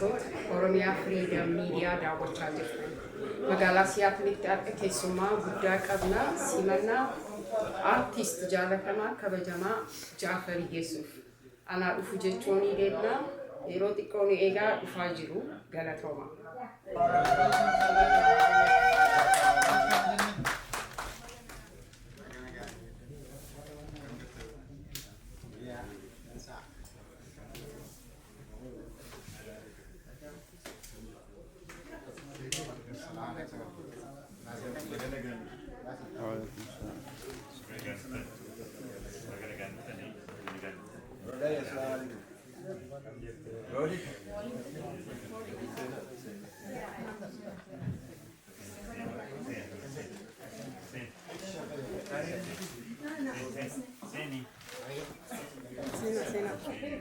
daawwattoota Oromiyaa Firiidam Miidiyaa daawwachaa jirtan. Magaalaa Siyaatilitti akka keessummaa guddaa qabna simannaa aartiist jaalatamaa kabajamaa Jaafar Yesuuf. Anaa dhufu jechuun deemna yeroo xiqqoo nu eegaa dhufaa jiru galatooma.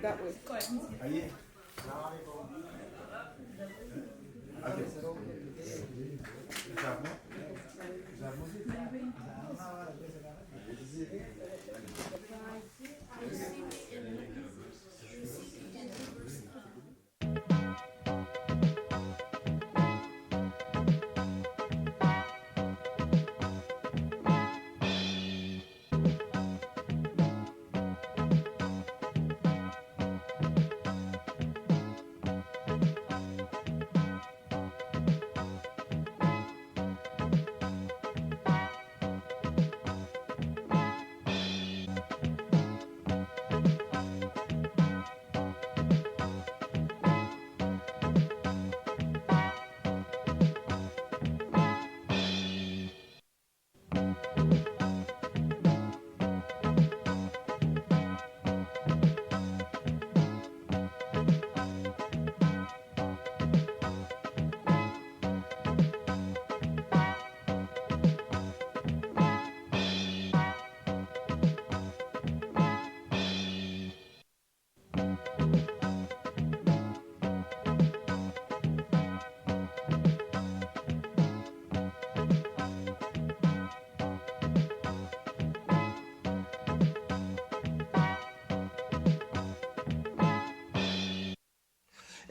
That way.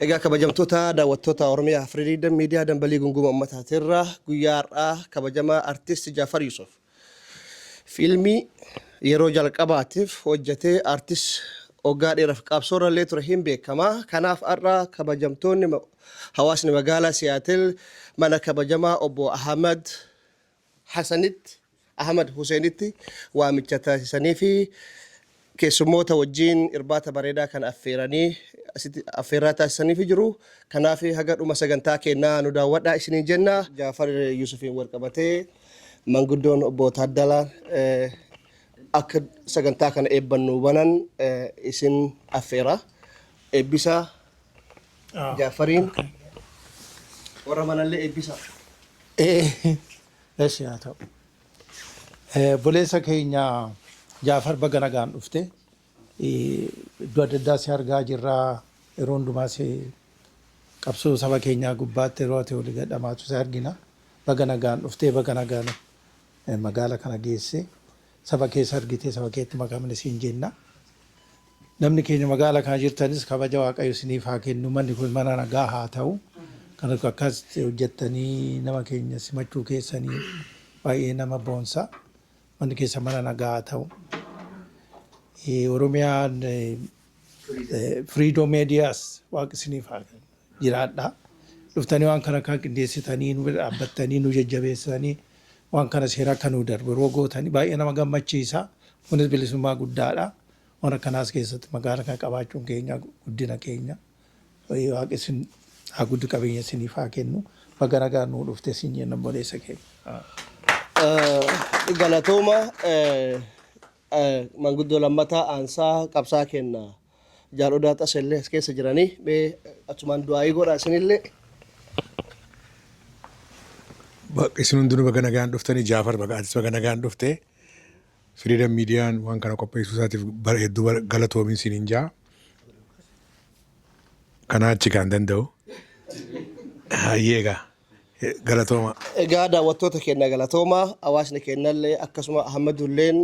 Egaa kabajamtoota daawwattoota Oromiyaa Firiidam Miidiyaa dambalii gunguma uummataatirraa guyyaa har'aa kabajamaa artiist Jaafar Yuusuf fiilmii yeroo jalqabaatiif hojjetee artiist waggaa dheeraaf qabsoorra illee ture hin beekamaa. Kanaaf har'aa kabajamtoonni hawaasni magaalaa Siyaatil mana kabajamaa obbo Ahmad Huseenitti waamicha taasisanii fi keessummoota wajjin irbaata bareedaa kan affeerraa taasisanii jiru. Kanaaf haga dhuma sagantaa keenyaa nu daawwadhaa isiniin jenna. Jaafar Yuusufiin wal qabatee manguddoon obbo Taaddalaan akka sagantaa kana eebbannu banan isin affeera. Eebbisa Jaafariin warra manallee eebbisa. Eessi haa ta'u. Buleessa keenya Jaafar baga nagaan dhufte iddoo adda addaa si argaa jirraa yeroo hundumaa si qabsoo saba keenyaa gubbaatti yeroo ati olii gadhamaatu si argina. Baga nagaan dhuftee baga nagaan magaala kana geesse saba keessa argitee saba keetti makamne siin jenna. Namni keenya magaala kana jirtanis kabaja Waaqayyo isiniif haa kennu. Manni kun mana nagaa haa ta'u. Kan akkas hojjettanii nama keenya simachuu keessanii baay'ee nama boonsa. Manni keessa mana nagaa haa ta'u. Oromiyaan Firiidam Miidiyaas Waaqa isiniif haa jiraadha. Dhuftanii waan kana kan qindeessitanii nu dhaabbattanii nu jajjabeessanii waan kana seera akka nu darbu yeroo gootanii baay'ee nama gammachiisa. Kunis bilisummaa guddaadha. Waan akkanaas keessatti magaala kana qabaachuun keenya guddina keenya. Waaqa isin haa guddi qabeenya isiniif haa kennu. Baga nagaan nu dhufte siin jenna boleessa keenya. Galatooma manguddoo lammataa aansaa qabsaa kenna jaalodhaa tasillee as keessa jiranii mee achumaan du'aayii godha isinillee. Isin hundinuu baga nagaan dhuftanii Jaafar baga nagaan dhuftee Firiidam Miidiyaan waan kana qopheessuu isaatiif hedduu galatoomiin siin jaa. Kanaa achi kan danda'u. Hayyeegaa. galatooma. Egaa daawwattoota keenya galatoomaa hawaasni keenyallee akkasuma Ahmadulleen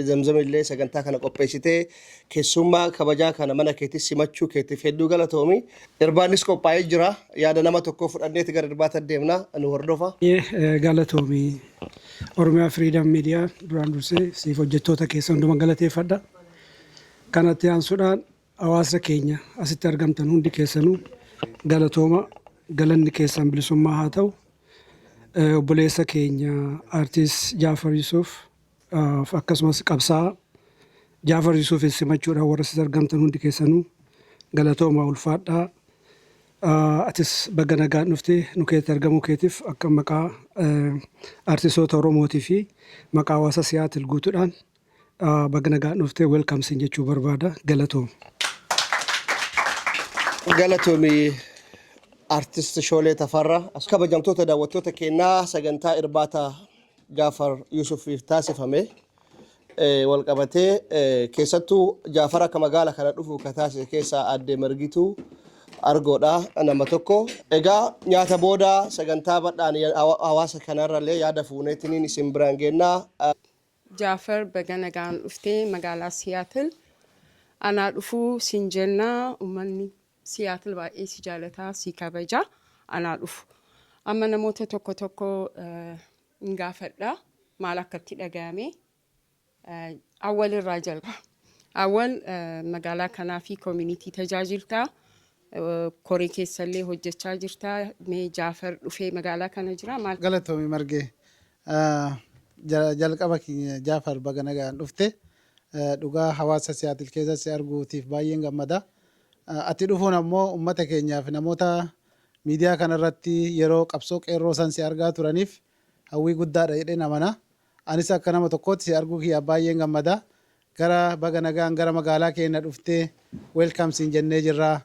Zamzamillee sagantaa kana qopheessitee keessummaa kabajaa kana mana keetti simachuu keetiif hedduu galatoomi. Irbaannis qophaa'ee jira. Yaada nama tokkoo fudhanneeti gara irbaata deemna. Nu hordofa. Galatoomi Oromiyaa Freedom Media duraan dursee siif hojjettoota keessa hunduma galateeffadha. Kanatti aansuudhaan hawaasa keenya asitti argamtan hundi keessanuu galatooma. Galanni keessan bilisummaa haa ta'u. Obboleessa keenya artiist Jaafar Yusuf akkasumas qabsaa'aa Jaafar Yusuf simachuudhaan warra asitti argamtan hundi keessanuu galatooma ulfaadhaa. Atis baga nagaan dhuftee nu keessatti argamuu keetiif akka maqaa artistoota Oromootii fi maqaa hawaasa Siyaatil guutuudhaan baga nagaan dhuftee welkamsiin jechuu barbaada. Galatooma. Galatoomi. Artist Shoolee Tafarraa kabajamtoota daawwattoota keenyaa sagantaa irbaata Jaafar Yusufiif taasifame wal qabatee keessattuu Jaafar akka magaala kana dhufu ka taasise keessaa aadde Margituu Argoodha nama tokko. Egaa nyaata booda sagantaa badhaan hawaasa kanarrallee yaada fuuneetiin isin biraan geenna. Jaafar baga nagaan dhuftee magaalaa Siyaatil anaa dhufuu siin jennaa uummanni. Siyaatil baay'ee si jaalataa si kabaja anaa dhufu. Amma namoota tokko hin gaafadha maal akkatti dhagahame awwal irraa jalqaba. Awwal magaalaa kanaa fi community tajaajiltaa koree keessallee hojjechaa jirtaa. Mee Jaafar dhufee magaalaa kana jira maal? Galatoomi margee jalqaba Jaafar baga nagaan dhufte dhugaa hawaasa Siyaatil keessatti arguutiif baay'een gammada. Ati dhufuun ammoo uummata keenyaaf namoota miidiyaa kanarratti yeroo qabsoo qeerroo san si argaa turaniif hawwii guddaadha jedheen amana. Anis akka nama tokkootti si arguu kiyya baay'een gammada. Gara baga nagaan gara magaalaa keenya dhuftee welkamsiin jennee jirra.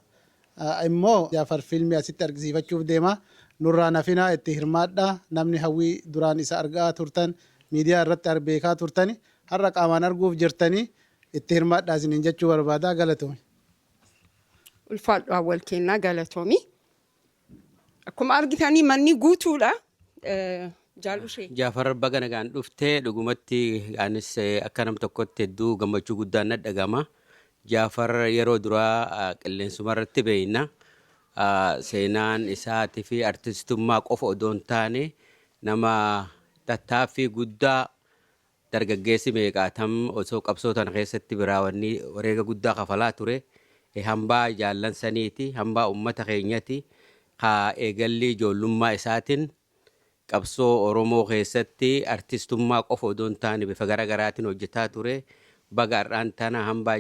Immoo Jaafar fiilmii asitti argisiifachuuf deema. Nurraa nafinaa itti hirmaadha. Namni hawwii duraan isa argaa turtan miidiyaa irratti beekaa turtani har'a qaamaan arguuf jirtanii itti hirmaadhaa isiniin jechuu barbaada. Galatoomi. Ulfaadhu awwal kennaa galatoomi. Akkuma argitanii manni guutuudha. Jaalushee. Jaafar baga nagaan dhuftee dhugumatti anis akka nam tokkotti hedduu gammachuu guddaan na dhagama. Jaafar yeroo duraa qilleensumarratti beeyna. Seenaan isaatii fi artistummaa qofa odoo hin taane nama tattaaffii guddaa dargaggeessi meeqaatam osoo qabsootan keessatti biraawanii wareega guddaa kafalaa ture. Hambaa jaallansaniiti hambaa uummata keenyati haa eegalli ijoollummaa isaatiin qabsoo Oromoo keessatti artistummaa qofa odoo hin taane bifa garaagaraatiin hojjetaa ture. Baga har'aan tana hambaa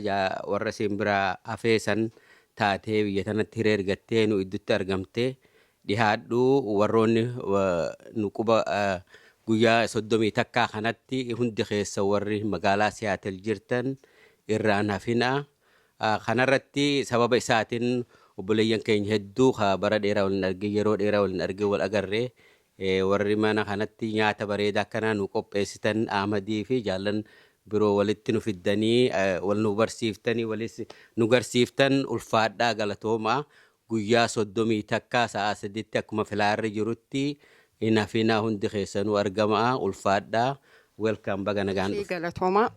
warra siin biraa hafeesan taatee biyya tanatti hiree ergattee nu iddutti argamtee dhihaadhuu warroonni nu quba guyyaa 30 takkaa kanatti hundi keessa warri magaalaa Siyaatil jirtan irraan hafinaa. Kanarratti sababa isaatiin obboleeyyan keenya hedduu bara dheeraa waliin argee yeroo dheeraa waliin argee wal agarree warri mana kanatti nyaata bareedaa akkanaa nu qopheessitan Ahmadii fi jaallan biroo walitti nu fiddanii wal nu barsiiftanii walis nu garsiiftan ulfaadhaa galatoomaa. Guyyaa 30 takkaa sa'a 3tti akkuma filaarri jirutti nafinaa hundi keessanuu argamaa ulfaadhaa. Welcome baga nagaan dhufu. Galatoomaa.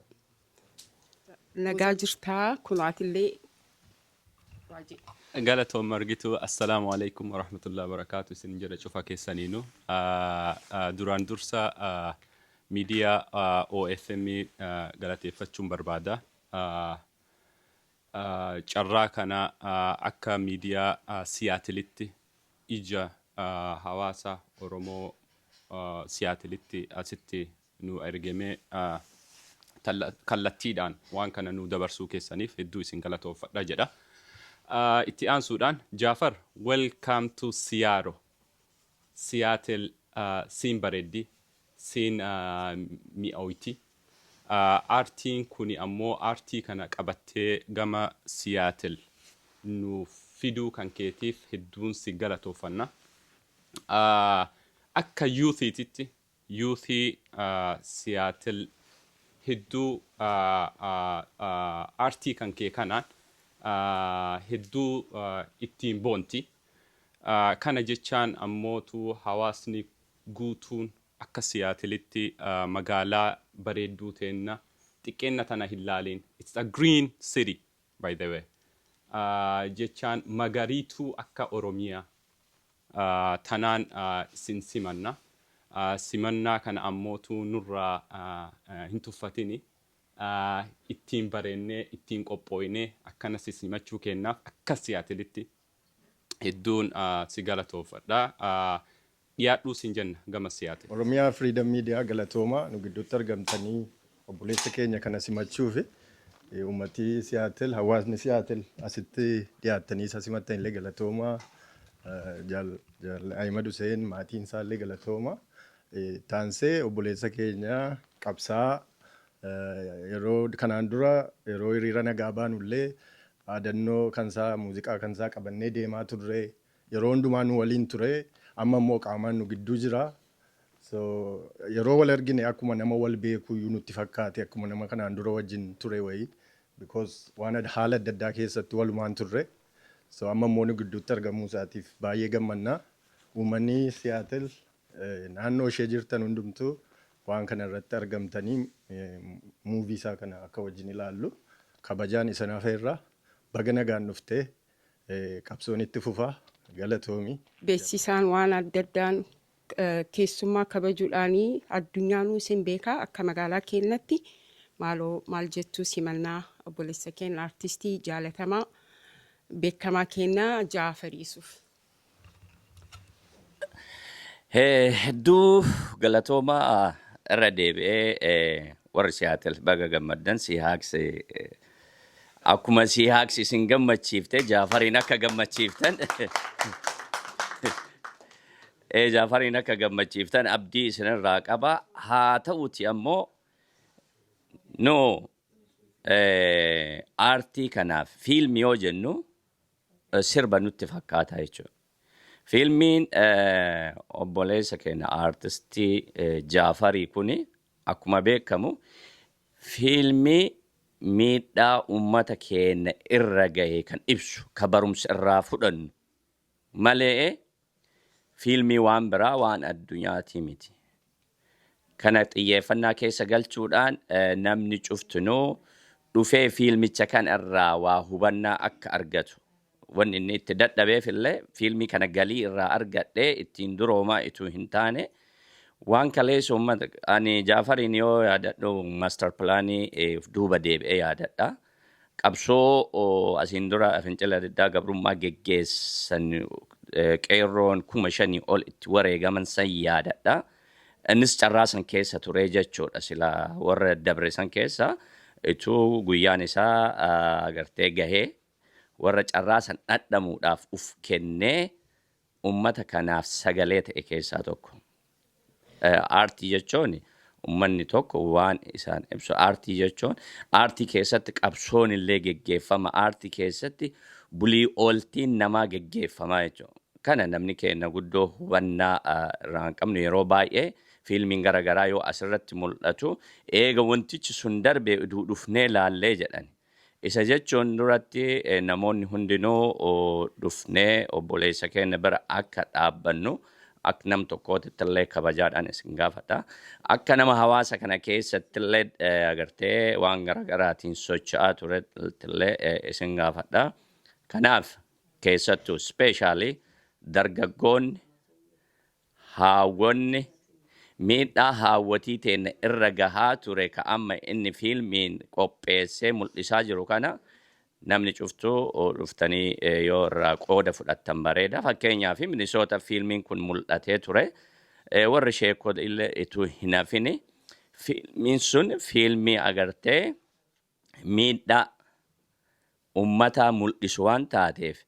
Nagaa jirtaa kunaatillee galatoom margitu assalaamu alaikum warahmatullahi wabarakatuh isin jedha cufa keessaniinu duraan dursa miidiyaa OFM galateeffachuun barbaada. Carraa kana akka miidiyaa Siyaatilitti ija hawaasa Oromoo Siyaatilitti asitti nu ergame kallattiidhaan waan kana nu dabarsuu keessaniif hedduu isin galatoofadha jedha. Itti aansuudhaan Jaafar welcome to Seattle siin bareeddi siin mi'ooyti. Aartiin kuni ammoo aartii kana qabattee gama Seattle nu fiduu kan keetiif hedduun si galatooffanna. Akka yuuthiititti yuuthii Seattle hedduu aartii kan kee kanaan hedduu ittiin boonti. Kana jechaan ammootu hawaasni guutuun akka Siyaatilitti magaalaa bareedduu teenna xiqqeenna tana hin laaliin. It's a green city by the way. Jechaan magariituu akka Oromiyaa tanaan isin simanna. Simannaa kana ammootu nurraa hin tuffatini. Ittiin bareennee ittiin qophooynee akkana simachuu kennaaf akka Siyaatilitti hedduun si galatoofadha. Dhiyaadhuu siin jenna gama Siyaatil. Oromiyaa Freedom Media galatooma nu gidduutti argamtanii obboleessa keenya kana simachuufi uummatii Siyaatil hawaasni Siyaatil asitti dhiyaattanii isa simattan illee galatooma. Ahmed Hussein maatiin isaa illee galatooma. Taansee obboleessa keenya qabsaa yeroo kanaan dura yeroo hiriira nagaa baanullee aadannoo kansaa muuziqaa kansaa qabannee deemaa turre yeroo hundumaa nu waliin ture amma immoo qaamaan nu gidduu jira. So yeroo wal argine akkuma nama wal beeku nutti fakkaate akkuma nama kanaan dura wajjin ture wayii because waan haala adda addaa keessatti walumaan turre. So amma immoo nu gidduutti argamuu isaatiif baay'ee gammannaa. Uummanni Siyaatil naannoo ishee jirtan hundumtuu waan kana irratti argamtanii muuvii isaa kana akka wajjin ilaallu kabajaan isanaaf irraa baga nagaan dhuftee qabsoon itti fufaa galatoomi. Beeksisaan waan adda addaan keessummaa kabajuudhaanii addunyaanuu isin beekaa akka magaalaa keenyatti maaloo maal jettuu simannaa obboleessa keenya artistii jaalatamaa beekamaa keenya Jaafar Yuusuf. Hedduu galatoomaa irra deebi'ee warri Siyaatil baga gammaddan si haaqse akkuma si haaqsi isin gammachiifte Jaafariin akka gammachiiftan Jaafariin akka gammachiiftan abdii isinirraa qaba. Haa ta'uti ammoo no aartii kanaaf fiilmii yoo jennu sirba nutti fakkaata jechuudha. Fiilmiin obboleessa keenya aartistii Jaafarii kuni akkuma beekamu fiilmii miidhaa uummata keenya irra gahe kan ibsu ka barumsa irraa fudhannu malee fiilmii waan biraa waan addunyaati miti. Kana xiyyeeffannaa keessa galchuudhaan namni cuftunuu dhufee fiilmicha kan irraa waa hubannaa akka argatu. Wanni inni itti dadhabeef illee fiilmii kana galii irraa argadhee ittiin duroomaa ituu hin taane waan kaleessa uummata ani Jaafariin yoo yaadadhu master plaanii duuba deebi'ee yaadadha. Qabsoo asiin dura fincila diddaa gabrummaa geggeessan qeerroon 5,000 ol itti wareegaman san yaadadha. Innis carraa san keessa ture jechuudha sila warra dabre san keessa ituu guyyaan isaa agartee gahee warra carraa san dhadhamuudhaaf uf kennee ummata kanaaf sagalee ta'e keessaa tokko. Aartii jechuun ummanni tokko waan isaan ibsu. Aartii jechuun aartii keessatti qabsoon illee geggeeffama. Aartii keessatti bulii ooltiin namaa geggeeffama jechuudha. Kana namni keenya guddoo hubannaa irraa hin qabnu yeroo baay'ee fiilmiin garaagaraa yoo asirratti mul'atu eega wantichi sun darbe dhufnee laallee jedhan. Isa jechuun duratti namoonni hundinuu dhufnee obboleessa keenya bira akka dhaabbannu akka nam tokkootti illee kabajaadhaan isin gaafata. Akka nama hawaasa kana keessatti illee agartee waan garaagaraatiin socho'aa turetti illee isin gaafadha. Kanaaf keessattuu speeshaalii dargaggoonni haawwonni miidhaa haawwatii teenya irra gahaa ture ka amma inni fiilmiin qopheessee mul'isaa jiru kana namni cuftuu dhuftanii yoo irraa qooda fudhattan bareeda. Fakkeenyaaf Minisoota fiilmiin kun mul'atee ture. Warri sheekota illee ituu hin hafini. Fiilmiin sun fiilmii agartee miidhaa uummataa mul'isu waan taateef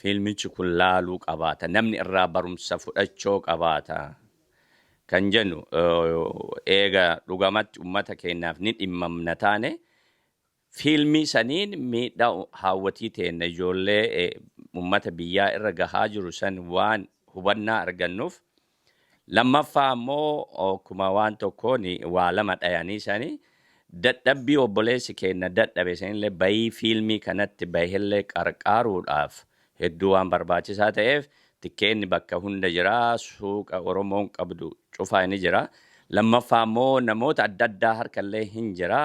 fiilmichi kun laaluu qabaata. Namni irraa barumsa fudhachuu qabaata. Kan jennu eega dhugamatti uummata keenyaaf ni dhimmamna taane fiilmii saniin miidhaa haawwatii teenya ijoollee uummata biyyaa irra gahaa jiru san waan hubannaa argannuuf lammaffaa ammoo akkuma waan tokkoon waa lama dhayanii sanii dadhabbii obboleessi keenya dadhabe sanillee bayii fiilmii kanatti bahillee qarqaaruudhaaf hedduu waan barbaachisaa ta'eef tikkeenni bakka hunda jira, suuqa Oromoon qabdu cufaa ni jira. Lammaffaa immoo namoota adda addaa harkallee hin jira.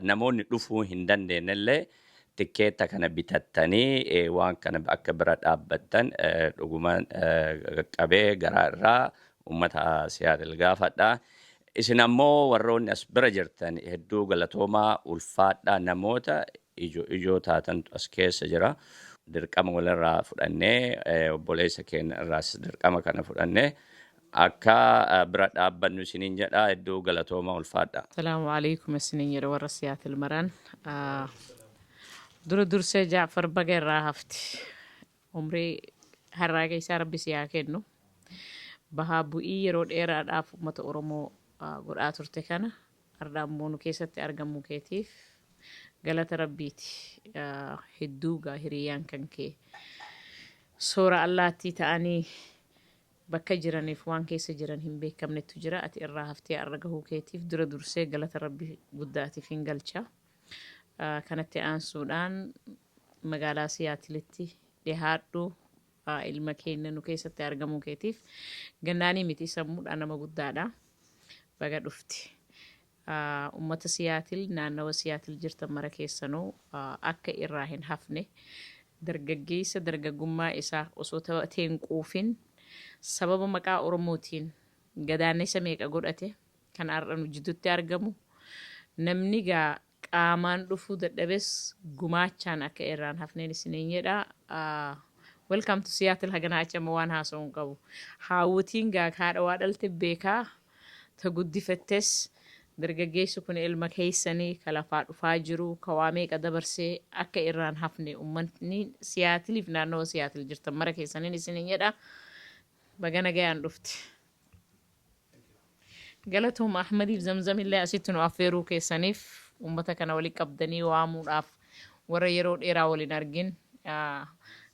Namoonni dhufuu hin dandeenyellee tikkeetta kana bitattanii waan kana akka bira dhaabbattan dhugumaan qabee garaa irraa uummata Siyaatil gaafadha. Isin ammoo warroonni as bira jirtan hedduu galatoomaa ulfaadhaa namoota ijoo taatantu as keessa jira. Dirqama walirraa fudhannee obboleessa keenya irraas dirqama kana fudhannee akka bira dhaabbannu isiniin jedha hedduu galatoomaa ulfaadha. Salaamu alaikum isiniin jedha warra Siyaatil maraan. Dura dursee Jaafar baga irraa hafti. Umrii har'aa keessaa Rabbi siyaa kennu. Bahaa bu'ii yeroo dheeraadhaaf uummata Oromoo godhaa turte kana har'aa immoo nu keessatti argamuu keetiif galata Rabbiiti. Hedduu gaa hiriyyaan kan kee soora allaattii ta'anii bakka jiraniif waan keessa jiran hin beekamnetu jira. Ati irraa haftee har'a gahuu keetiif dura dursee galata Rabbi guddaatiif hin galcha. Kanatti aansuudhaan magaalaa Siyaatilitti dhihaadhu ilma keenya nu keessatti argamuu keetiif gannaanii miti sammuudhaan nama guddaadha. Baga dhufti. Uummata Siyaatil naannawa Siyaatil jirtan mara keessanuu akka irraa hin hafne dargaggeessa dargaggummaa isaa osoo ta'ee hin quufin sababa maqaa Oromootiin gadaannisa meeqa godhate kan har'a nu jidduutti argamu namni gaa qaamaan dhufuu dadhabes gumaachaan akka irraan hafneen isiniin jedha. Welcome to Siyaatil haganaa achama waan haasa'uun qabu. Haawutiin gaa haadha waa dhalte beekaa ta guddifattes dargaggeessu kun ilma keessanii ka lafaa dhufaa jiru ka waa meeqa dabarsee akka irraan hafne uummanni Siyaatiliif naannawa Siyaatil jirtan mara keessaniin isiniin jedha. Baga nagayaan dhufti. Galatooma Ahmadiif Zamzamillee asitti nu affeeruu keessaniif uummata kana waliin qabdanii waamuudhaaf warra yeroo dheeraa waliin argin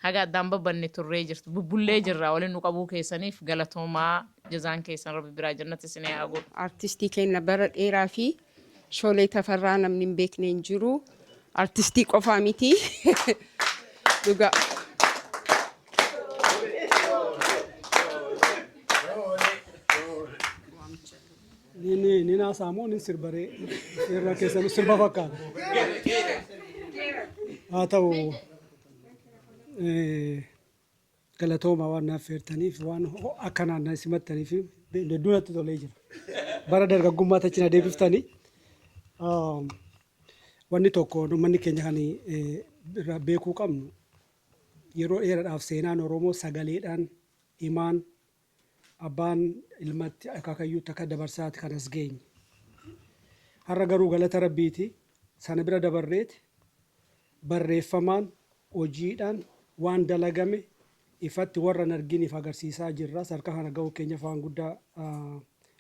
haga addaan babbanne turree jirtu bubbullee jirra waliin nu qabuu keessaniif galatoomaa jazaan keessan Rabbi biraa jannatti isin haa godhu. Artistii keenya bara dheeraa fi Shoolee Tafarraa namni hin beekne hin jiru. Artistii qofaa miti. Dhugaa. Ni naasamoo ni sirbaree irra keessan sirba fakkaata. Haa ta'u galatooma waan naaf feertaniif waan akkanaan na simattaniif hedduu natti tolee jira. Bara dargaggummaa tachi na deebiftanii wanni tokko manni keenya kan irraa beekuu qabnu yeroo dheeraadhaaf seenaan Oromoo sagaleedhaan himaan abbaan ilmatti akaakayyuutti akka dabarsaati kan as geenye. Har'a garuu galata Rabbiiti sana bira dabarreeti barreeffamaan hojiidhaan waan dalagame ifatti warra hin arginiif agarsiisaa jirra. Sarka kana gahuu keenyaaf waan guddaa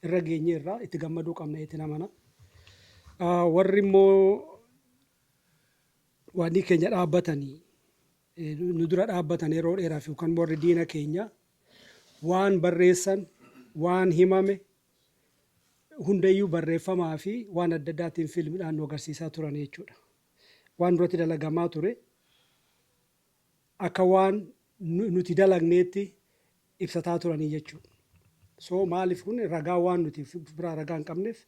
irra geenye irraa itti gammaduu qabna itti namana. Warri immoo waan keenya dhaabbatanii nu dura dhaabbatan yeroo dheeraaf yookaan warri diina keenya waan barreessan waan himame hundayyuu barreeffamaa fi waan adda addaatiin fiilmiidhaan nu agarsiisaa turan jechuudha. Waan duratti dalagamaa ture akka waan nuti dalagneetti ibsataa turanii jechuudha. So maaliif kun ragaa waan nuti biraa ragaa hin qabneef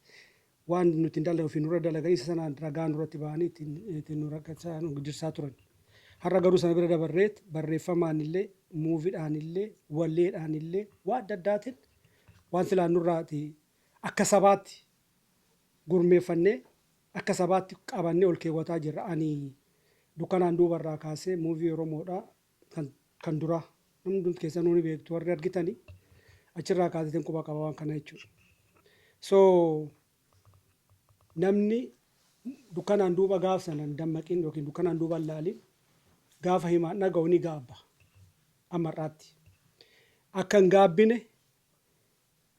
waan nuti dalagu fi nurra dalagan isa sanaan ragaa nurratti ba'anii ittiin nu rakkachaa nu jirsaa turan. Har'a garuu sana bira dabarreet barreeffamaan illee muuviidhaan illee walleedhaan illee waan adda addaatiin waan silaan nurraati akka sabaatti gurmeeffannee akka sabaatti qabannee ol keewwataa jirra. Ani dukkanaan duubarraa kaasee muuvii Oromoodhaa kan duraa namni keessa nuuni beektu warri argitanii achirraa kaasetiin quba qaba waan kana jechuudha. So namni dukkanaan duuba gaaf sanan dammaqin yookiin dukkanaan duuba laalin gaafa himaan dhaga'u ni gaabba ammarraatti. Akka hin gaabbine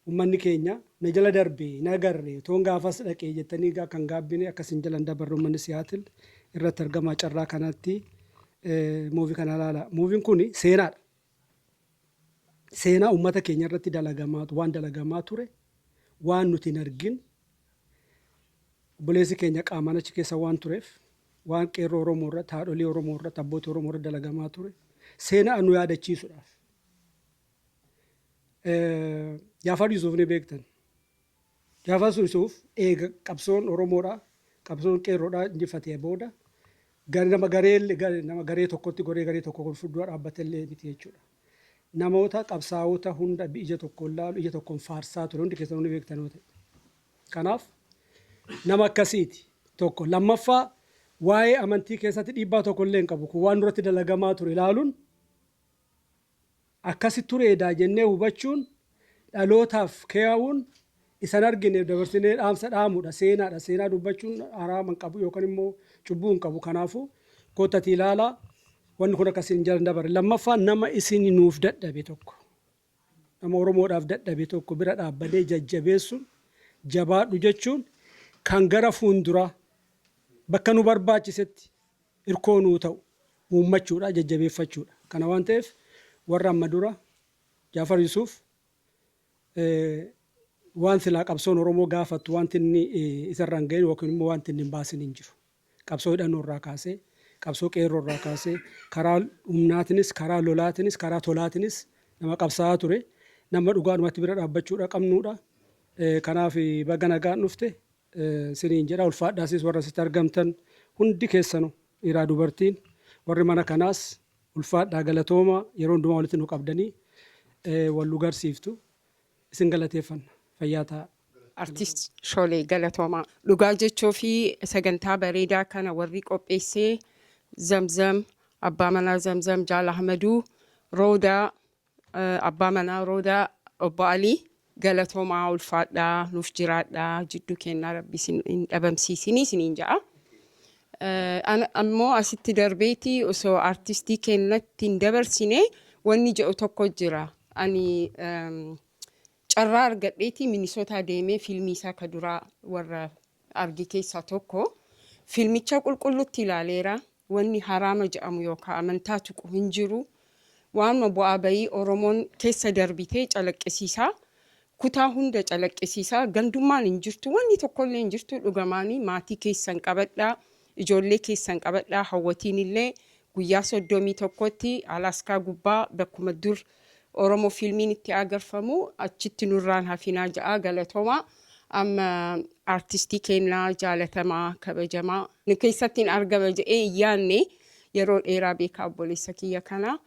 uummanni keenya na jala darbee na agarree toon gaafas dhaqee jettanii akka hin gaabbine akkasin jala hin dabarre uummanni Siyaatil irratti argamaa carraa kanatti muuvii kana ilaala. Muuviin kun seenaadha. Seenaa uummata keenya irratti waan dalagamaa ture waan nuti hin argin obboleessi keenya qaamaan achi keessa waan tureef waan qeerroo Oromoo irratti haadholii Oromoo irratti abbootii Oromoo irratti dalagamaa ture seenaa nu yaadachiisuudhaaf Jaafar Yuusuf ni beektan. Jaafar Yuusuf eega qabsoon Oromoodhaa qabsoon qeerroodhaa injifatee booda nama garee tokkotti goree garee tokko fuuldura dhaabbatallee miti jechuudha. Namoota qabsaa'ota hunda ija tokkoon laalu ija tokkoon faarsaa ture hundi keessan hundi beektanoo ta'e. Kanaaf nama akkasiiti tokko. Lammaffaa waa'ee amantii keessatti dhiibbaa tokko illee hin qabu. Kun waan duratti dalagamaa ture ilaaluun akkasi tureedhaa jennee hubachuun dhalootaaf keewuun isan argine dabarsinee dhaamsa dhaamuudha. Seenaadha. Seenaa dubbachuun haraama hin qabu yookaan immoo cubbuu hin qabu. Kanaafuu koottati ilaalaa wanni kun akkasiin jala dabare. Lammaffaa nama isin nuuf dadhabe tokko nama Oromoodhaaf dadhabe tokko bira dhaabbatee jajjabeessuun jabaadhu jechuun kan gara fuulduraa bakka nu barbaachisetti hirkoo nuu ta'u uummachuudha jajjabeeffachuudha. Kana waan ta'eef warra amma dura Jaafar Yuusuf waan silaa qabsoon Oromoo gaafattu wanti inni isarraan ga'e yookiin immoo wanti inni hin baasin hin jiru. Qabsoo hidhannoo irraa kaasee qabsoo qeerroo irraa kaasee karaa humnaatinis karaa lolaatinis karaa tolaatinis nama qabsaa'aa ture. Nama dhugaadhumatti bira dhaabbachuudha qabnuudha. Kanaaf baga nagaan dhufte siniin jedha ulfaadhaasis warra asitti argamtan hundi keessanuu dhiiraa dubartiin warri mana kanaas ulfaadhaa galatooma yeroo hundumaa walitti nu qabdanii wal nu garsiiftu isin galateeffanna fayyaa ta'a. Artist Shoolee Galatoomaa dhugaa jechuu fi sagantaa bareedaa kana warri qopheessee Zamzam abbaa manaa Zamzam Jaal Ahmaduu Roodaa abbaa manaa Roodaa obbo Alii galatoomaa ulfaadhaa nuuf jiraadhaa jidduu kennaa rabbi hin dhabamsiisinii siniin ja'a. Ammoo asitti darbeeti osoo artistii kennatti hin dabarsine wanni jedhu tokko jira. Ani carraa argadheeti Minisootaa deemee fiilmii isaa ka duraa warra argi keessaa tokko fiilmicha qulqullutti ilaaleera. Wanni haraama jedhamu yookaan amantaa tuqu hin jiru. Waanuma bu'aa bayii Oromoon keessa darbitee calaqqisiisaa. Kutaa hunda calaqqisiisaa. Gandummaan hin jirtu. Wanni tokkollee hin jirtu dhugamaanii maatii keessan qabadhaa. Ijoollee keessan qabadhaa. Hawwatiin illee guyyaa 31tti Alaskaa gubbaa bakkuma dur Oromoo fiilmiin itti agarfamu achitti nurraan hafinaa ja'a galatoomaa. Amma artistii kennaa jaalatamaa kabajamaa nu keessatti argama jedhee yaanne yeroo dheeraa beekaa obboleessa kiyya kana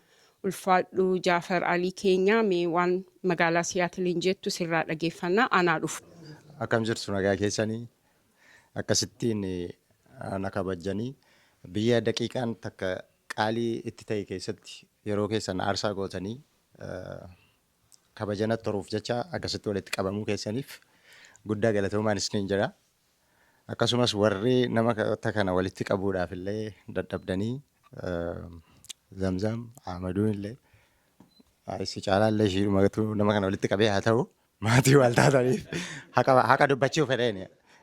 ulfaadhu Jaafar Alii keenya mee waan magaalaa Siyaatiliin jettu sirraa dhageeffannaa anaa dhufu. Akkam jirtu nagaa keessanii akkasittiin na kabajanii biyya daqiiqaan takka qaalii itti ta'e keessatti yeroo keessan aarsaa gootanii kabajana toruuf jecha akkasitti walitti qabamuu keessaniif guddaa galatoomaan isiniin jira. Akkasumas warri nama kana walitti qabuudhaaf illee dadhabdanii Zamzam Ahmaduun illee si caalaa illee shiidhumatu nama kana walitti qabee haa ta'u maatii wal taataniif haqa dubbachuu fedheen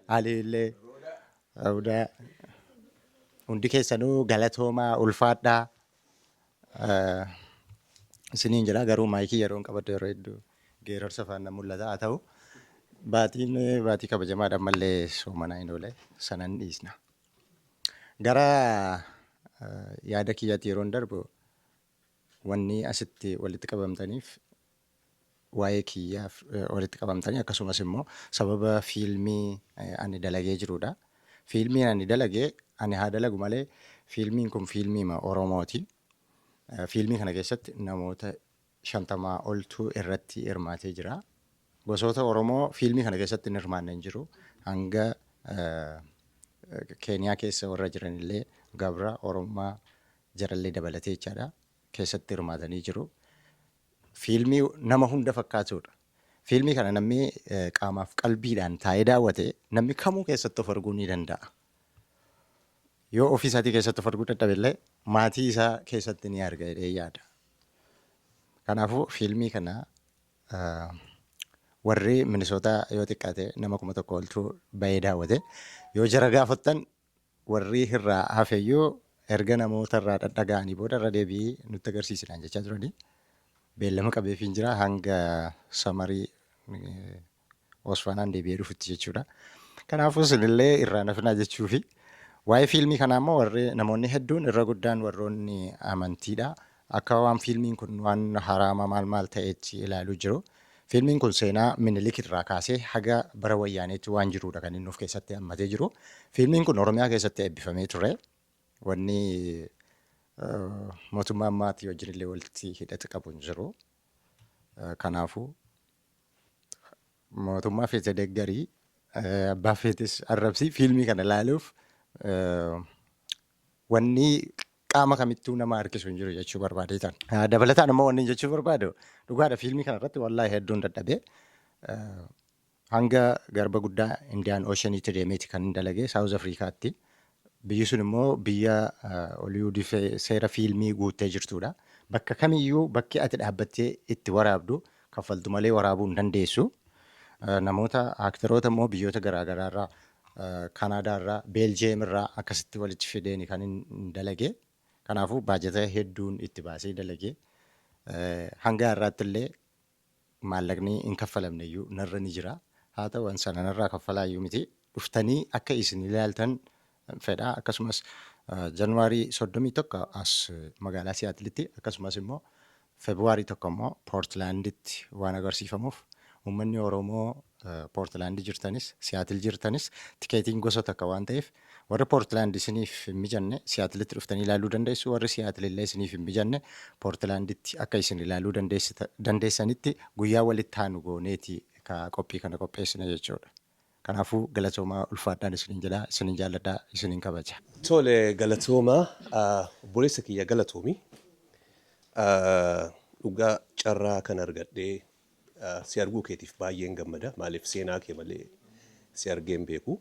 Ali illee hundi keessanuu galatoomaa ulfaadhaa isiniin jira. Garuu maayikii yeroo hin qabaddu yeroo hedduu geerarsa faana mul'ata haa ta'u. Baatii kabajamaadhaan mallee soomanaa hin oole sanan dhiisna. Gara yaada kiyyaatti yeroo darbu wanni asitti walitti qabamtaniif waa'ee kiyyaaf walitti qabamtanii akkasumas immoo sababa fiilmii ani dalagee jirudha. Fiilmiin ani dalagee ani haa dalagu malee fiilmiin kun fiilmii Oromooti. Fiilmii kana keessatti namoota 50 oltu irratti hirmaatee jira. Gosoota Oromoo fiilmii kana keessatti hin hirmaanne hin jiru. Hanga Keeniyaa keessa warra jiranillee Gabra Oromaa jarallee dabalatee jechaadha. Keessatti hirmaatanii jiru. Fiilmii nama hunda fakkaatudha. Fiilmii kana namni qaamaaf qalbiidhaan taa'ee daawwate namni kamuu keessatti of arguu ni danda'a. Yoo ofii isaatii keessatti of arguu dadhabillee maatii isaa keessatti ni arga jedhee yaada. Kanaafuu fiilmii kana warri Minisootaa yoo xiqqaate nama 1,000 oltu bahee daawwate yoo jara gaafattan warri irraa hafeyyuu erga namoota irraa dhaga'anii booda irra deebi'ee nutti agarsiisidhaan jechaa turani. Beellama qabeefiin jira hanga samarii Osfanaan deebi'ee dhufutti jechuudha. Kanaafuu isinillee irraa nafinaa jechuufi waa'ee fiilmii kanaa immoo warri namoonni hedduun irra guddaan warroonni amantiidha. Akka waan fiilmiin kun waan haraama maal ta'etti ilaaluu jiru. Fiilmiin kun seenaa Minilik irraa kaasee haga bara wayyaaneetti waan jirudha kan inni of keessatti hammatee jiru. Fiilmiin kun Oromiyaa keessatti eebbifamee ture. Wanni mootummaa ammaatii wajjin illee walitti hidhata qabu hin jiru. Kanaafuu mootummaa feete deeggarii abbaa feetes arrabsii fiilmii kana ilaaluuf wanni qaama kamittuu nama harkisu hin jiru jechuu barbaadeetan. Dabalataan immoo wanni jechuu barbaadu dhugaadha fiilmii kanarratti wallaahi hedduun dadhabee hanga garba guddaa Indiyaan Oceaniitti deemeeti kan hin dalagee Saawuz Afrikaatti. Biyyi sun immoo biyya Holiwuudii seera fiilmii guuttee jirtudha. Bakka kamiyyuu bakki ati dhaabbattee itti waraabdu kaffaltu malee waraabuu hin dandeessu. Namoota aaktaroota immoo biyyoota garaagaraarraa Kanaadaarraa, Beeljeemirraa akkasitti walitti fideeni kan hin dalagee. Kanaafuu baajata hedduun itti baasee dalagee. Hanga har'aatti illee maallaqni hin kaffalamne iyyuu narra ni jira. Haa ta'u sana narraa kaffalaa iyyuu miti. Dhuftanii akka isin ilaaltan fedha. Akkasumas Januwaarii 31 as magaalaa Siyaatilitti akkasumas immoo Feebruwaarii 1 immoo Poortilaanditti waan agarsiifamuuf uummanni Oromoo Poortilaandii jirtanis Siyaatil jirtanis tikeetiin gosoota akka waan ta'eef warri Poortilaandii isiniif hin mijanne Siyaatilitti dhuftanii ilaaluu dandeessu. Warri Siyaatil illee isiniif hin mijanne Poortilaanditti akka isin ilaaluu dandeessanitti guyyaa walitti aanu gooneeti qophii kana qopheessina jechuudha. Kanaafuu galatoomaa ulfaadhaan isiniin jedhaa, isiniin jaalladhaa, isiniin kabaja. Tole galatoomaa obboleessa kiyya galatoomi. Dhugaa carraa kan argadhee si arguu keetiif baay'een gammada. Maaliif seenaa kee malee si argee hin beeku.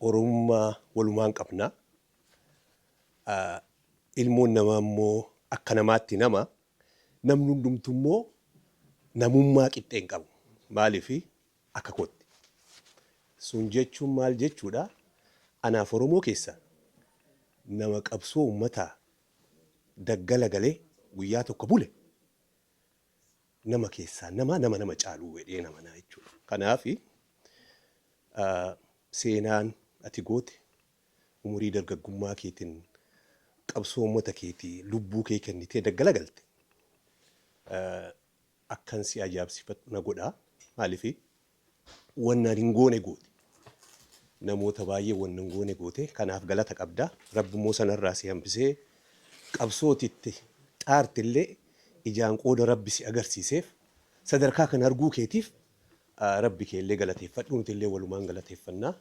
Oromummaa walumaan qabna. Ilmoon namaa immoo akka namaatti nama. Namni hundumtuu immoo namummaa qixxee hin qabu. Maaliif akka kootti. Sun jechuun maal jechuudha? Anaaf Oromoo keessa nama qabsoo uummataa daggala galee guyyaa tokko bule. Nama keessaa nama caaluu wedhee nama jechuudha. Kanaaf seenaan ati goote umurii dargaggummaa keetiin qabsoo uummata keetii lubbuu kee kennitee daggala galte. Akkan si ajaa'ibsiifatu na godhaa. Maaliif wannaan hin goone goote. Namoota baay'ee wanna hin goone goote. Kanaaf galata qabdaa. Rabbi immoo sanarraa si hambisee qabsootitti xaartillee ijaan qooda rabbi si agarsiiseef sadarkaa kan arguu keetiif rabbi keellee galateeffadhu nuti illee walumaan galateeffannaa.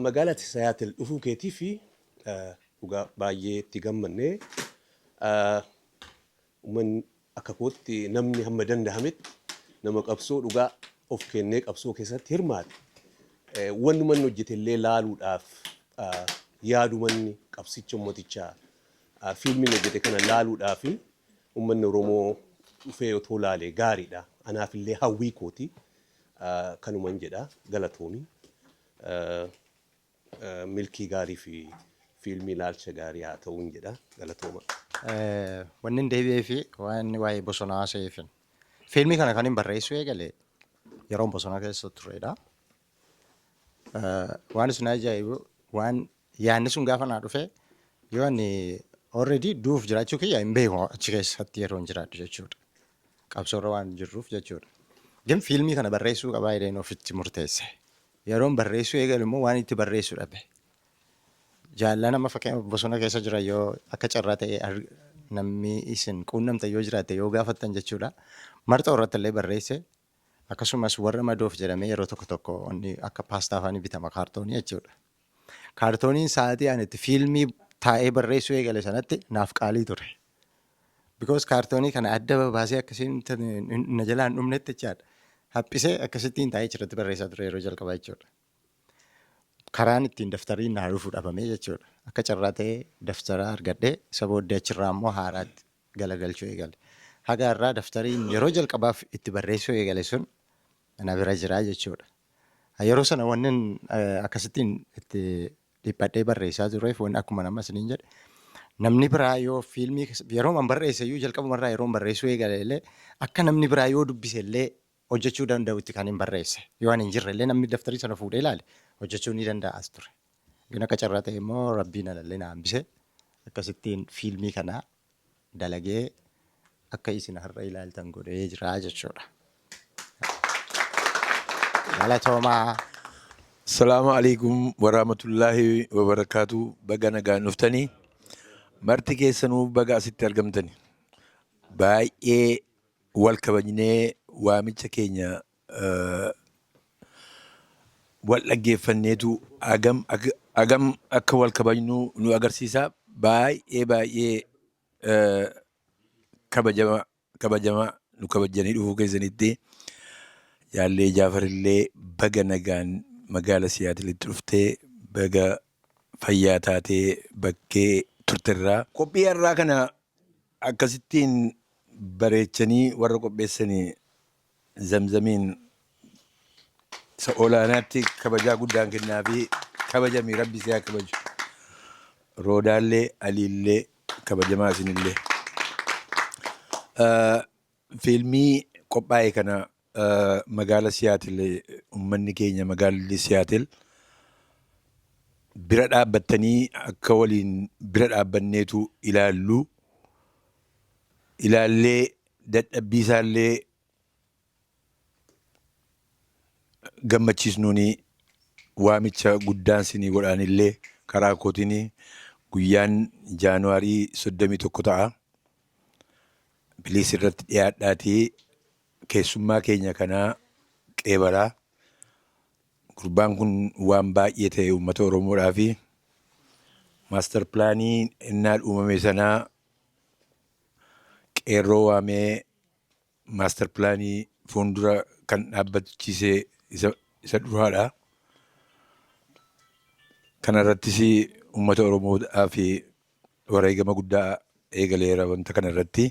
Magaalaa Siyaatil dhufuu keetiif dhugaa baay'ee itti gammannee uummanni akka kootti namni hamma danda'ametti nama qabsoo dhugaa of kennee qabsoo keessatti hirmaate. Wanni manni hojjete illee laaluudhaaf yaadu manni qabsicha uummatichaa fiilmiin hojjete kana laaluudhaaf uummanni Oromoo dhufee otoo laalee gaariidha. Anaaf illee hawwii kooti kanuman jedha galatoomi. Milkii gaarii fi fiilmii ilaalcha gaarii haa ta'uun jedha galatooma. Wanni hin deebi'ee fi waan waa'ee bosonaa haasa'eefin. Fiilmii kana kan hin barreessu eegale yeroon bosona keessa turedha. Waan isin ajaa'ibu waan yaadni sun gaafa naa dhufe yoo ani already duuf jiraachuu kiyya hin beeku achi keessatti yeroo hin jiraadhu jechuudha. Qabsoorra waan jirruuf jechuudha. Gin fiilmii kana barreessuu qabaa jedheen ofitti murteesse. Yeroon barreessuu eegalu immoo waan itti barreessu dhabe. Jaallaa nama fakkeenyaaf bosona keessa jira yoo akka carraa ta'e namni isin quunnamta yoo jiraatte yoo gaafattan jechuudha. Marxoo irratti illee barreesse akkasumas warra madoof jedhamee yeroo tokko tokko akka paastaa faanii bitama kaartoonii jechuudha. Kaartooniin sa'aatii ani itti fiilmii taa'ee barreessuu eegale sanatti naaf qaalii ture. Because kaartoonii kana adda baasee akkasiin na jalaan dhumnetti jechaadha. Haphisee akkasittiin taa'ee achirratti barreessaa ture yeroo jalqabaa jechuudha. Karaan ittiin daftariin naa dhufuu dhabamee jechuudha. Akka carraa ta'ee daftara argadhee isa booddee achirraa immoo haaraatti galagalchuu eegale. Haga irraa daftariin yeroo jalqabaaf itti barreessuu eegale sun na bira jiraa jechuudha. Yeroo sana wannin akkasittiin itti dhiphadhee barreessaa tureef wanni akkuma nama isiniin jedhe namni biraa yoo fiilmii yeroo man barreesse iyyuu jalqabumarraa yeroo barreessuu eegale illee akka namni biraa yoo dubbise illee hojjechuu danda'utti kan hin barreesse. Yoo ani hin jirre illee namni daftarii sana fuudhee ilaale hojjechuu ni danda'as ture. Gina akka carraa ta'e immoo rabbiin alallee na hambise akkasittiin fiilmii kana dalagee akka isin har'a ilaaltan godhee jira jechuudha. Galatoomaa. Salaamu alaikum warahmatullahi wabarakatuh. Baga nagaan dhuftanii marti keessanuu baga asitti argamtani. Baay'ee wal kabajnee waamicha keenya wal dhaggeeffanneetu agam akka wal kabajnu nu agarsiisa. Baay'ee kabajamaa nu kabajanii dhufuu keessanitti jaallee Jaafarillee baga nagaan magaala Siyaatilitti dhuftee baga fayyaa taatee bakkee turterraa. Qophii har'aa kana akkasittiin bareechanii warra qopheessanii Zamzamiin isa olaanaatti kabajaa guddaan kennaa fi kabajamii rabbi siyaa kabaju. Roodaallee Aliillee kabajamaa isinillee. Fiilmii qophaa'e kana magaala Siyaatil uummanni keenya magaalli Siyaatil bira dhaabbattanii akka waliin bira dhaabbanneetu ilaallee dadhabbiisaallee gammachiisnuuni waamicha guddaan sinii godhaanillee karaa kootiin guyyaan Jaanuwaarii 31 ta'a. Biliis irratti dhiyaadhaatii keessummaa keenya kanaa qeebalaa. Gurbaan kun waan baay'ee ta'e uummata Oromoodhaa fi maastar pilaanii innaa uumame sanaa qeerroo waamee maastar pilaanii fuuldura kan dhaabbachiisee isa duraadha. Kana irrattis uummata Oromoodhaa fi wareegama guddaa eegaleera wanta kana irratti.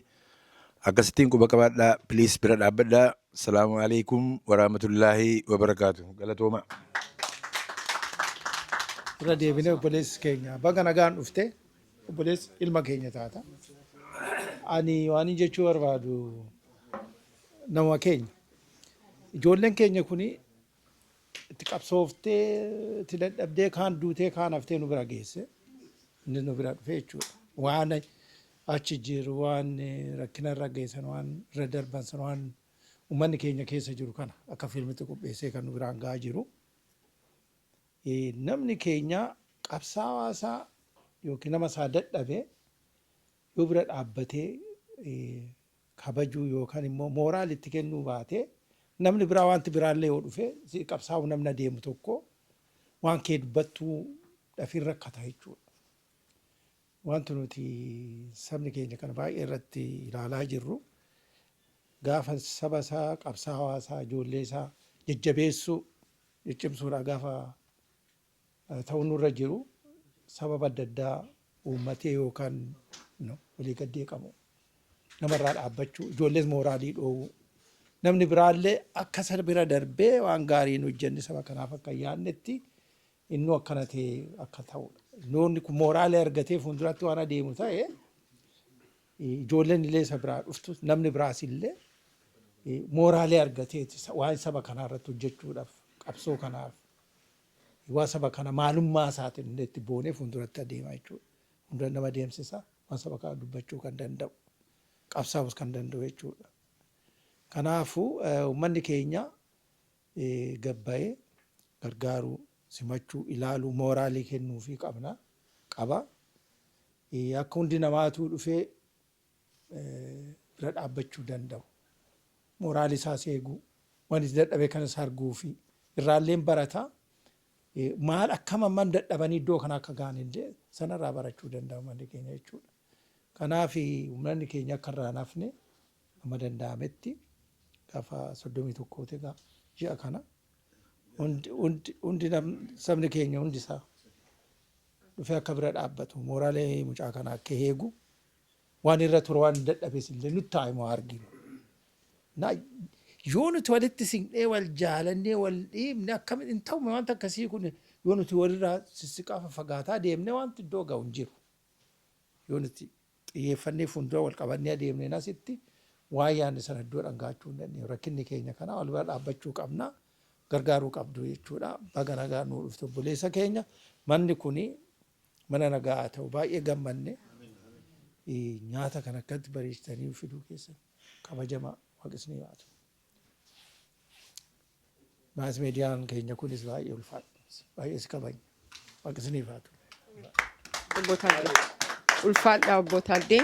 Akkasittiin quba qabaadhaa. Piliis bira dhaabbadhaa. Salaamu alaikum warahmatullaahi wabarakaatu. Galatooma. Irra deebinee obboleessi keenya baga nagaan dhufte obboleessi ilma keenya taata. Ani waan jechuu barbaadu nama keenya ijoolleen keenya kuni itti qabsooftee itti dadhabdee kaan duutee kaan haftee nu bira geesse inni nu bira dhufe jechuudha. Waan achi jiru waan rakkina irra geessan waan irra darban san waan uummanni keenya keessa jiru kana akka fiilmitti qopheessee kan nu biraan gahaa jiru. Namni keenya qabsaawaa isaa yookiin nama isaa dadhabee yoo bira dhaabbatee kabajuu yookaan immoo mooraal itti kennuu baatee namni biraa wanti biraallee yoo dhufe qabsaa'u namni adeemu tokko waan kee dubbattuu dhafiin rakkata jechuudha. Wanti nuti sabni keenya kana baay'ee irratti ilaalaa jirru gaafa saba isaa qabsaa'aa isaa ijoollee isaa jajjabeessuu ciccimsuudhaa gaafa ta'uu nurra jiru sababa adda addaa uummatee yookaan walii gaddee qabu namarraa dhaabbachuu ijoollees mooraalii dhoowwu namni biraallee akka sana bira darbee waan gaarii nu hojjenne saba kanaaf akka yaadnetti innuu akkana ta'e akka ta'udha. Noonni kun mooraalee argatee fuulduratti waan adeemu ta'e ijoolleen illee isa biraa dhuftu namni biraas illee mooraalee argatee waan saba kanaa irratti hojjechuudhaaf qabsoo kanaaf waan saba kana maalummaa isaatiin illee itti boonee fuulduratti adeemaa jechuudha. Fuuldura nama deemsisa waan saba kana dubbachuu kan danda'u qabsaa'us kan danda'u jechuudha. Kanaafuu uummanni keenya gabbayee gargaaruu simachuu ilaaluu mooraalii kennuufii qaba. Akka hundi namaatu dhufee bira dhaabbachuu danda'u. Mooraalii isaas eeguu waan itti dadhabee kanas arguu fi irraalleen barata maal akkam amman dadhabanii iddoo kana akka ga'an illee sanarraa barachuu danda'u uummanni keenya jechuudha. Kanaaf uummanni keenya akka irraa nafne amma danda'ametti gaafa 31 egaa ji'a kana hundi sabni keenya hundi isaa dhufee akka bira dhaabbatu mooraalee mucaa kana akka eegu waan irra ture waan dadhabees illee nutti haa arginu. Yoo nuti walitti siqnee wal jaalannee wal dhiibne akkamitti hin ta'u wanta akkasii kun yoo nuti walirraa sissiqaa fagaataa deemne wanti iddoo ga'u hin jiru. Yoo nuti xiyyeeffannee fuuldura wal qabannee adeemneen asitti waan yaadne sana iddoo dhangachuu hin dandeenyu. Rakkinni keenya kana wal bira dhaabbachuu qabna. Gargaaruu qabdu jechuudha. Baga nagaa nuu dhufte obboleessa keenya manni kuni mana nagaa ta'u baay'ee gammanne nyaata kan akkatti bareechitanii fiduu keessan kabajamaa waaqesni baatu. Maas miidiyaan keenya kunis baay'ee ulfaadha. Baay'ee si kabanya. Waaqesni baatu. Ulfaadha obbo Taaddee.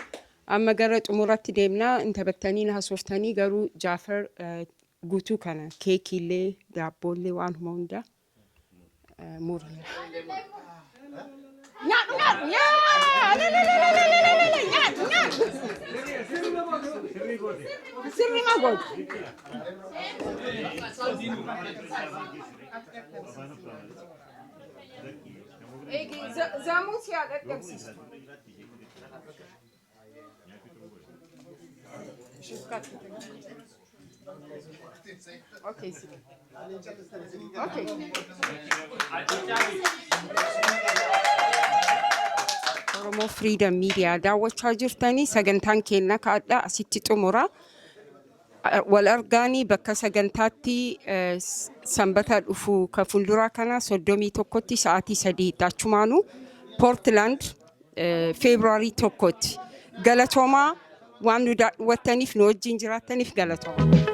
Amma gara xumuratti deemnaa intabattanii na hasooftanii garuu Jaafar guutuu kana keekiillee daabboollee waan hunda murna. Sirri ma godhu. Zamuun si haa dhaqqabsiisu. Okay. Okay. Oromo Freedom Media daawwachaa jirtanii sagantaan keenya kaadhaa asitti xumura. Wal argaanii bakka sagantaatti sanbata dhufu ka fuulduraa kana 31tti sa'aatii 3 achumaanu Portland February 1tti galatoomaa waan nu daawwattaniif nu wajjin jiraataniif galatoomaa.